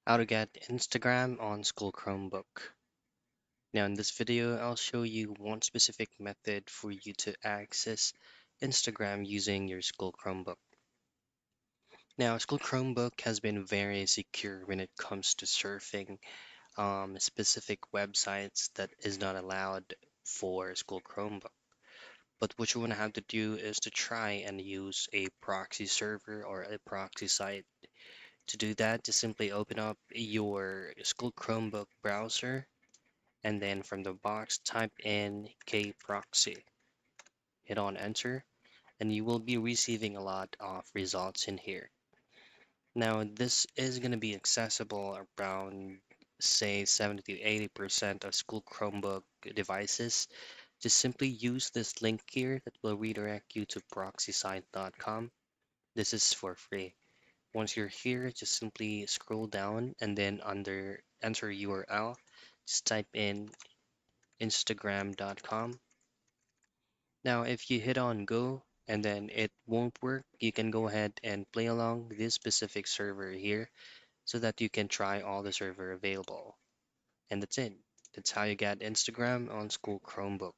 How to get Instagram on school Chromebook. Now in this video, I'll show you one specific method for you to access Instagram using your school Chromebook. Now, school Chromebook has been very secure when it comes to surfing specific websites that is not allowed for school Chromebook. But what you want to have to do is to try and use a proxy server or a proxy site. To do that, just simply open up your school Chromebook browser and then from the box type in kproxy. Hit on enter and you will be receiving a lot of results in here. Now this is going to be accessible around say 70 to 80% of school Chromebook devices. Just simply use this link here that will redirect you to proxysite.com. This is for free. Once you're here, just simply scroll down and then under enter URL, just type in instagram.com. Now, if you hit on go and then it won't work, you can go ahead and play along this specific server here so that you can try all the server available. And that's it. That's how you get Instagram on school Chromebook.